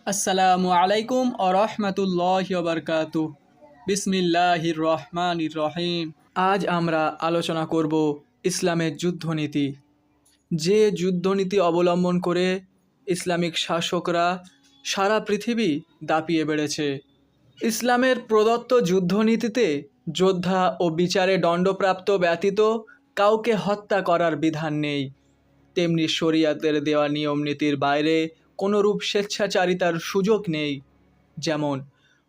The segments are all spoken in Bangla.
আসসালামু আলাইকুম ও রহমতুল্লাহি ওয়া বারাকাতুহু। বিসমিল্লাহির রহমানির রহিম। আজ আমরা আলোচনা করব ইসলামের যুদ্ধনীতি। যে যুদ্ধনীতি অবলম্বন করে ইসলামিক শাসকরা সারা পৃথিবী দাপিয়ে বেড়েছে। ইসলামের প্রদত্ত যুদ্ধনীতিতে যোদ্ধা ও বিচারে দণ্ডপ্রাপ্ত ব্যতীত কাউকে হত্যা করার বিধান নেই। তেমনি শরিয়াতের দেওয়া নিয়ম নীতির বাইরে কোনোরূপ স্বেচ্ছাচারিতার সুযোগ নেই। যেমন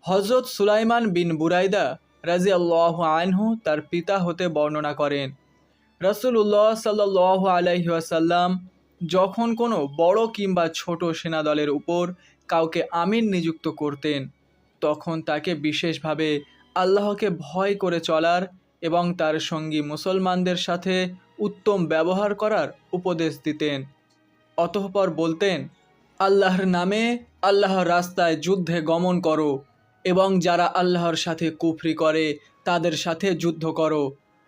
হজরত সুলাইমান বিন বুরাইদা রাজিয়াল্লাহু আনহু তার পিতা হতে বর্ণনা করেন, রাসূলুল্লাহ সাল্লাল্লাহু আলাইহি ওয়াসাল্লাম যখন কোনো বড় কিংবা ছোট সেনাদলের উপর কাউকে আমির নিযুক্ত করতেন, তখন তাকে বিশেষভাবে আল্লাহকে ভয় করে চলার এবং তার সঙ্গী মুসলমানদের সাথে উত্তম ব্যবহার করার উপদেশ দিতেন। অতঃপর বলতেন, আল্লাহর নামে আল্লাহর রাস্তায় যুদ্ধে গমন করো এবং যারা আল্লাহর সাথে কুফরি করে তাদের সাথে যুদ্ধ করো।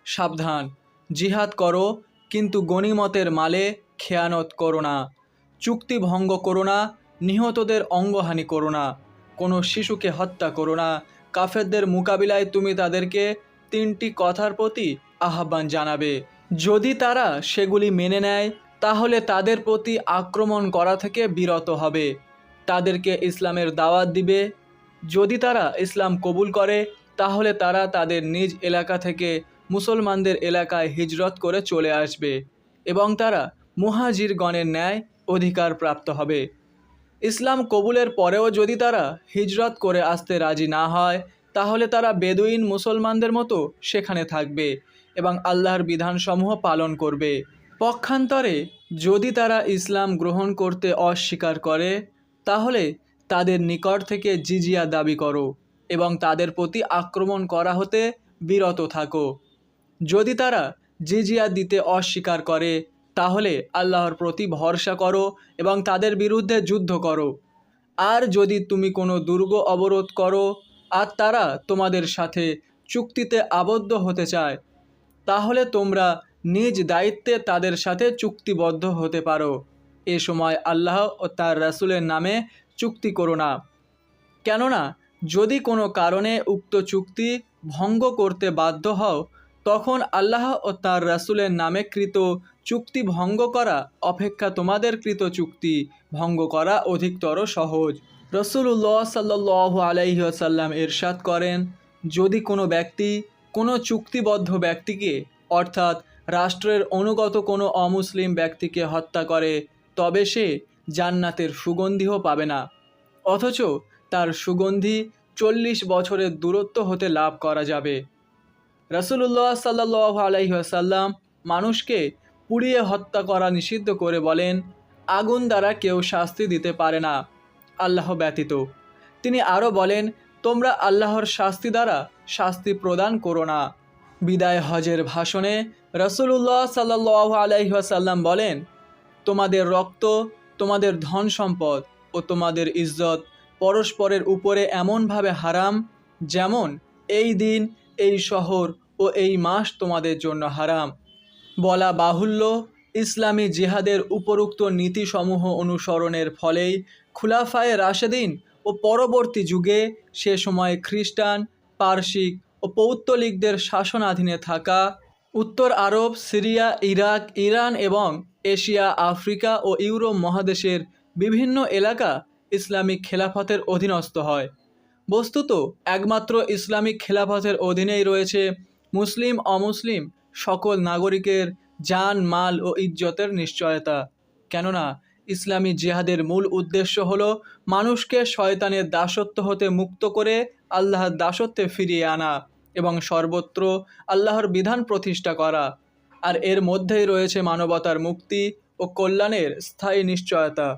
সাবধান, জিহাদ করো, কিন্তু গনিমতের মালে খেয়ানত করো না, চুক্তি ভঙ্গ করো না, নিহতদের অঙ্গহানি করো না, কোনো শিশুকে হত্যা করো না। কাফেরদের মোকাবিলায় তুমি তাদেরকে তিনটি কথার প্রতি আহ্বান জানাবে। যদি তারা সেগুলি মেনে নেয় তাহলে তাদের প্রতি আক্রমণ করা থেকে বিরত হবে, তাদেরকে ইসলামের দাওয়াত দিবে। যদি তারা ইসলাম কবুল করে তাহলে তারা তাদের নিজ এলাকা থেকে মুসলমানদের এলাকায় হিজরত করে চলে আসবে এবং তারা মুহাজিরগণের ন্যায় অধিকার প্রাপ্ত হবে। ইসলাম কবুলের পরেও যদি তারা হিজরত করে আসতে রাজি না হয় তাহলে তারা বেদুইন মুসলমানদের মতো সেখানে থাকবে এবং আল্লাহর বিধানসমূহ পালন করবে। পক্ষান্তরে যদি তারা ইসলাম গ্রহণ করতে অস্বীকার করে তাহলে তাদের নিকট থেকে জিজিয়া দাবি করো এবং তাদের প্রতি আক্রমণ করা হতে বিরত থাকো। যদি তারা জিজিয়া দিতে অস্বীকার করে তাহলে আল্লাহর প্রতি ভরসা করো এবং তাদের বিরুদ্ধে যুদ্ধ করো। আর যদি তুমি কোনো দুর্গ অবরোধ করো আর তারা তোমাদের সাথে চুক্তিতে আবদ্ধ হতে চায় তাহলে তোমরা নিজ দায়িত্বে তাদের সাথে চুক্তিবদ্ধ হতে পারো। এ সময় আল্লাহ ও তার রাসূলের নামে চুক্তি করো না, কেননা যদি কোনো কারণে উক্ত চুক্তি ভঙ্গ করতে বাধ্য হও তখন আল্লাহ ও তার রাসূলের নামে কৃত চুক্তি ভঙ্গ করা অপেক্ষা তোমাদের কৃত চুক্তি ভঙ্গ করা অধিকতর সহজ। রাসূলুল্লাহ সাল্লাল্লাহু আলাইহি ওয়াসাল্লাম ইরশাদ করেন, যদি কোনো ব্যক্তি কোনো চুক্তিবদ্ধ ব্যক্তিকে অর্থাৎ রাষ্ট্রের অনুগত কোনো অমুসলিম ব্যক্তিকে হত্যা করে তবে সে জান্নাতের সুগন্ধিও পাবে না, অথচ তার সুগন্ধি 40 বছরের দূরত্ব হতে লাভ করা যাবে। রাসূলুল্লাহ সাল্লাল্লাহু আলাইহি ওয়াসাল্লাম মানুষকে পুড়িয়ে হত্যা করা নিষিদ্ধ করে বলেন, আগুন দ্বারা কেউ শাস্তি দিতে পারে না আল্লাহ ব্যতীত। তিনি আরও বলেন, তোমরা আল্লাহর শাস্তি দ্বারা শাস্তি প্রদান করো না। বিদায় হজের ভাষণে রাসূলুল্লাহ সাল্লাল্লাহু আলাইহি ওয়াসাল্লাম বলেন, তোমাদের রক্ত, তোমাদের ধন সম্পদ ও তোমাদের ইজ্জত পরস্পরের উপরে এমনভাবে হারাম যেমন এই দিন, এই শহর ও এই মাস তোমাদের জন্য হারাম। বলা বাহুল্য, ইসলামী জিহাদের উপরোক্ত নীতিসমূহ অনুসরণের ফলেই খুলাফায়ে রাশেদিন ও পরবর্তী যুগে সে সময় খ্রিস্টান, পারসিক ও পৌত্তলিকদের শাসনাধীনে থাকা উত্তর আরব, সিরিয়া, ইরাক, ইরান এবং এশিয়া, আফ্রিকা ও ইউরোপ মহাদেশের বিভিন্ন এলাকা ইসলামিক খেলাফতের অধীনস্থ হয়। বস্তুত একমাত্র ইসলামিক খেলাফতের অধীনেই রয়েছে মুসলিম অমুসলিম সকল নাগরিকের জান, মাল ও ইজ্জতের নিশ্চয়তা। কেননা ইসলামী জিহাদের মূল উদ্দেশ্য হল মানুষকে শয়তানের দাসত্ব হতে মুক্ত করে আল্লাহর দাসত্বে ফিরিয়ে আনা এবং সর্বত্র আল্লাহর বিধান প্রতিষ্ঠা করা। আর এর মধ্যেই রয়েছে মানবতার মুক্তি ও কল্যাণের স্থায়ী নিশ্চয়তা।